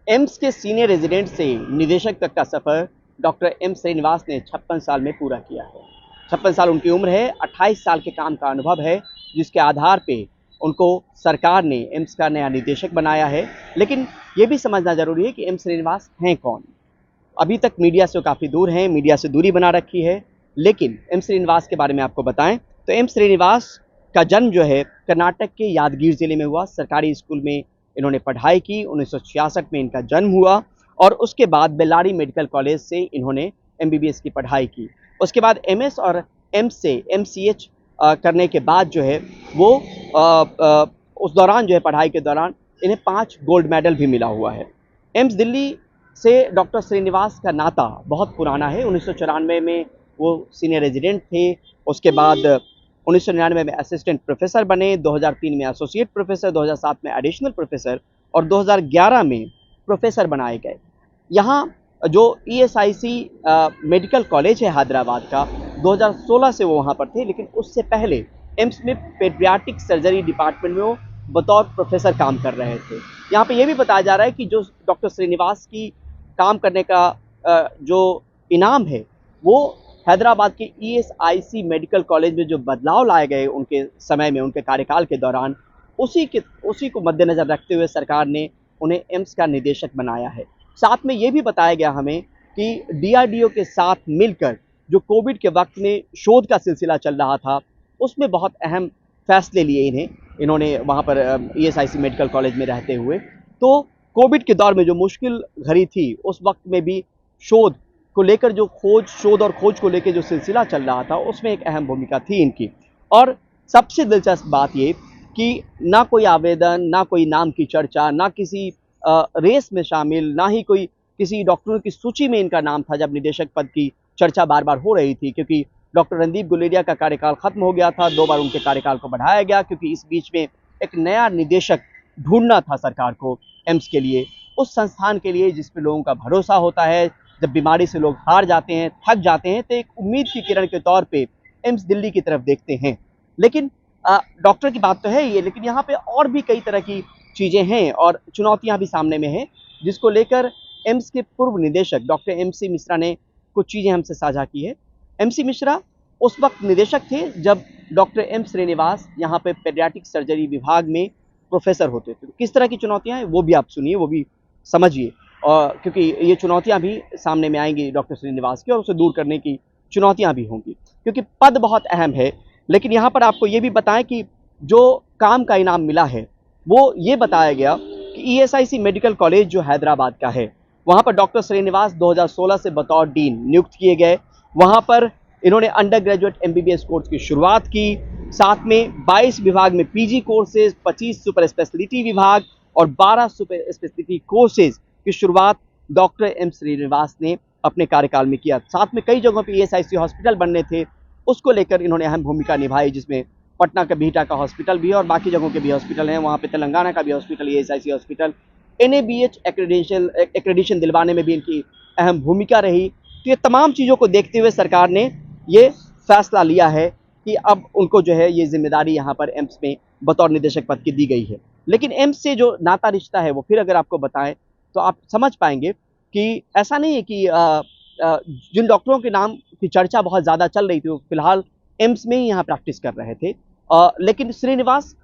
AIIMS के senior resident से निदेशक तक का सफर डॉक्टर एम श्रीनिवास ने 56 साल में पूरा किया है। 56 साल उनकी उम्र है, 28 साल के काम का अनुभव है, जिसके आधार पे उनको सरकार ने एम्स का नया निदेशक बनाया है। लेकिन ये भी समझना जरूरी है कि एम श्रीनिवास हैं कौन। अभी तक मीडिया से काफ़ी दूर हैं, मीडिया से दूरी बना रखी है। लेकिन एम श्रीनिवास के बारे में आपको बताएं तो एम श्रीनिवास का जन्म जो है कर्नाटक के यादगीर जिले में हुआ। सरकारी स्कूल में इन्होंने पढ़ाई की। 1966 में इनका जन्म हुआ और उसके बाद बेल्लारी मेडिकल कॉलेज से इन्होंने एमबीबीएस की पढ़ाई की। उसके बाद एमएस और एम्स से एमसीएच करने के बाद जो है वो उस दौरान जो है पढ़ाई के दौरान इन्हें 5 गोल्ड मेडल भी मिला हुआ है। एम्स दिल्ली से डॉक्टर श्रीनिवास का नाता बहुत पुराना है। 1994 में वो सीनियर रेजिडेंट थे। उसके बाद 1999 में असिस्टेंट प्रोफेसर बने, 2003 में एसोसिएट प्रोफेसर, 2007 में एडिशनल प्रोफेसर और 2011 में प्रोफेसर बनाए गए। यहाँ जो ईएसआईसी मेडिकल कॉलेज है हैदराबाद का, 2016 से वो वहाँ पर थे, लेकिन उससे पहले एम्स में पेडियाट्रिक सर्जरी डिपार्टमेंट में वो बतौर प्रोफेसर काम कर रहे थे। यहाँ पे ये भी बताया जा रहा है कि जो डॉक्टर श्रीनिवास की काम करने का जो इनाम है वो हैदराबाद के ईएसआईसी मेडिकल कॉलेज में जो बदलाव लाए गए उनके समय में, उनके कार्यकाल के दौरान, उसी को मद्देनजर रखते हुए सरकार ने उन्हें एम्स का निदेशक बनाया है। साथ में ये भी बताया गया हमें कि डीआरडीओ के साथ मिलकर जो कोविड के वक्त में शोध का सिलसिला चल रहा था, उसमें बहुत अहम फैसले लिए इन्होंने वहाँ पर ईएसआईसी मेडिकल कॉलेज में रहते हुए। तो कोविड के दौर में जो मुश्किल घड़ी थी, उस वक्त में भी शोध को लेकर जो शोध और खोज को लेकर जो सिलसिला चल रहा था, उसमें एक अहम भूमिका थी इनकी। और सबसे दिलचस्प बात ये कि ना कोई आवेदन, ना कोई नाम की चर्चा, ना किसी रेस में शामिल, ना ही कोई किसी डॉक्टरों की सूची में इनका नाम था जब निदेशक पद की चर्चा बार बार हो रही थी, क्योंकि डॉक्टर रणदीप गुलेरिया का कार्यकाल खत्म हो गया था। 2 बार उनके कार्यकाल को बढ़ाया गया, क्योंकि इस बीच में एक नया निदेशक ढूंढना था सरकार को एम्स के लिए, उस संस्थान के लिए जिस पे लोगों का भरोसा होता है। जब बीमारी से लोग हार जाते हैं, थक जाते हैं, तो एक उम्मीद की किरण के तौर पे एम्स दिल्ली की तरफ देखते हैं। लेकिन डॉक्टर की बात तो है ये, लेकिन यहाँ पे और भी कई तरह की चीज़ें हैं और चुनौतियाँ भी सामने में हैं, जिसको लेकर एम्स के पूर्व निदेशक डॉक्टर एमसी मिश्रा ने कुछ चीज़ें हमसे साझा की है। एमसी मिश्रा उस वक्त निदेशक थे जब डॉक्टर एम श्रीनिवास यहाँ पे पेडियाट्रिक सर्जरी विभाग में प्रोफेसर होते थे। किस तरह की चुनौतियाँ हैं वो भी आप सुनिए, वो भी समझिए, और क्योंकि ये चुनौतियाँ भी सामने में आएंगी डॉक्टर श्रीनिवास की, और उसे दूर करने की चुनौतियाँ भी होंगी, क्योंकि पद बहुत अहम है। लेकिन यहाँ पर आपको ये भी बताएं कि जो काम का इनाम मिला है वो ये बताया गया कि ईएसआईसी मेडिकल कॉलेज जो हैदराबाद का है, वहाँ पर डॉक्टर श्रीनिवास 2016 से बतौर डीन नियुक्त किए गए। वहाँ पर इन्होंने अंडर ग्रेजुएट एमबीबीएस कोर्स की शुरुआत की। साथ में 22 विभाग में पीजी कोर्सेज, 25 सुपर स्पेशलिटी विभाग और 12 सुपर स्पेशलिटी कोर्सेज की शुरुआत डॉक्टर एम श्रीनिवास ने अपने कार्यकाल में किया। साथ में कई जगहों पे ईएसआईसी हॉस्पिटल बनने थे, उसको लेकर इन्होंने अहम भूमिका निभाई, जिसमें पटना का बीटा का हॉस्पिटल भी है और बाकी जगहों के भी हॉस्पिटल हैं। वहाँ पे तेलंगाना का भी hospital, ESIC hospital, NABH accreditation दिलवाने में भी इनकी अहम भूमिका रही। तो ये तमाम चीज़ों को देखते हुए सरकार ने ये फैसला लिया है कि अब उनको जो है ये जिम्मेदारी यहाँ पर एम्स में बतौर निदेशक पद की दी गई है। लेकिन एम्स से जो नाता रिश्ता है वो फिर अगर आपको बताएं तो आप समझ पाएंगे कि ऐसा नहीं है कि जिन डॉक्टरों के नाम की चर्चा बहुत ज़्यादा चल रही थी वो फिलहाल एम्स में ही यहाँ प्रैक्टिस कर रहे थे। लेकिन श्रीनिवास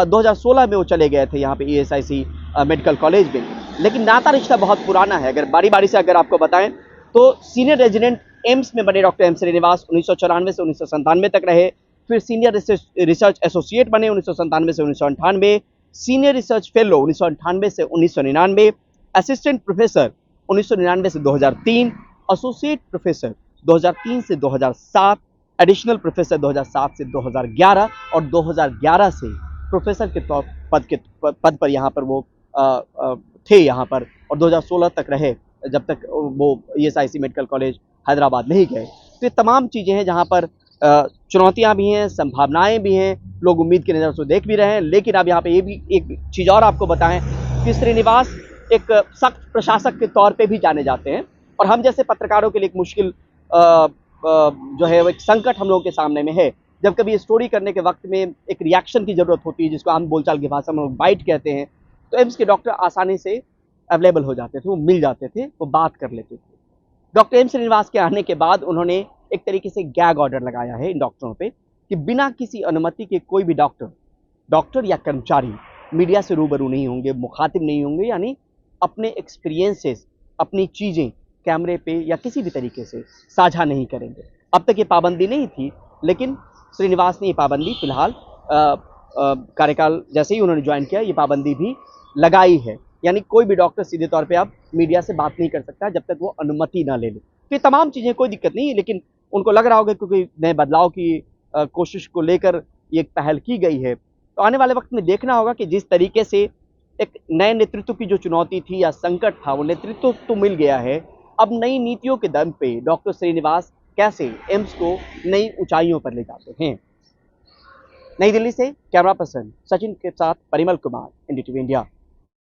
2016 में वो चले गए थे यहाँ पे ईएसआईसी मेडिकल कॉलेज में, लेकिन नाता रिश्ता बहुत पुराना है। अगर बारी बारी से अगर आपको बताएं तो सीनियर रेजिडेंट एम्स में बने डॉक्टर एम श्रीनिवास 1994 से 1997 तक रहे। फिर सीनियर रिसर्च एसोसिएट बने 1997 से 1998, सीनियर रिसर्च फेलो 1998 से 1999, असिस्टेंट प्रोफेसर 1999 से 2003, एसोसिएट प्रोफेसर 2003 से 2007, एडिशनल प्रोफेसर 2007 से 2011 और 2011 से प्रोफेसर के पद पर यहाँ पर वो थे यहाँ पर, और 2016 तक रहे जब तक वो ईएसआईसी मेडिकल कॉलेज हैदराबाद नहीं गए। तो ये तमाम चीज़ें हैं जहाँ पर चुनौतियाँ भी हैं, संभावनाएं भी हैं, लोग उम्मीद की नज़र से देख भी रहे हैं। लेकिन अब यहाँ पे ये भी एक चीज़ और आपको बताएं कि श्रीनिवास एक सख्त प्रशासक के तौर पे भी जाने जाते हैं, और हम जैसे पत्रकारों के लिए एक मुश्किल जो है वो एक संकट हम लोगों के सामने में है। जब कभी स्टोरी करने के वक्त में एक रिएक्शन की ज़रूरत होती है, जिसको हम बोलचाल की भाषा में बाइट कहते हैं, तो एम्स के डॉक्टर आसानी से अवेलेबल हो जाते थे, वो मिल जाते थे, वो बात कर लेते थे। डॉक्टर एम श्रीनिवास के आने के बाद उन्होंने एक तरीके से गैग ऑर्डर लगाया है इन डॉक्टरों पे कि बिना किसी अनुमति के कोई भी डॉक्टर या कर्मचारी मीडिया से रूबरू नहीं होंगे, मुखातिब नहीं होंगे, यानी अपने एक्सपीरियंसेस, अपनी चीज़ें कैमरे पे या किसी भी तरीके से साझा नहीं करेंगे। अब तक ये पाबंदी नहीं थी, लेकिन श्रीनिवास ने ये पाबंदी फिलहाल कार्यकाल जैसे ही उन्होंने ज्वाइन किया, ये पाबंदी भी लगाई है। यानी कोई भी डॉक्टर सीधे तौर पे अब मीडिया से बात नहीं कर सकता जब तक वो अनुमति ना ले ले। तो ये तमाम चीज़ें कोई दिक्कत नहीं है, लेकिन उनको लग रहा होगा क्योंकि नए बदलाव की कोशिश को लेकर ये एक पहल की गई है। तो आने वाले वक्त में देखना होगा कि जिस तरीके से एक नए नेतृत्व की जो चुनौती थी या संकट था, वो नेतृत्व तो मिल गया है। अब नई नीतियों के दम पे डॉक्टर श्रीनिवास कैसे एम्स को नई ऊंचाइयों पर ले जाते हैं। नई दिल्ली से कैमरा पर्सन सचिन के साथ परिमल कुमार, एनडीटीवी इंडिया।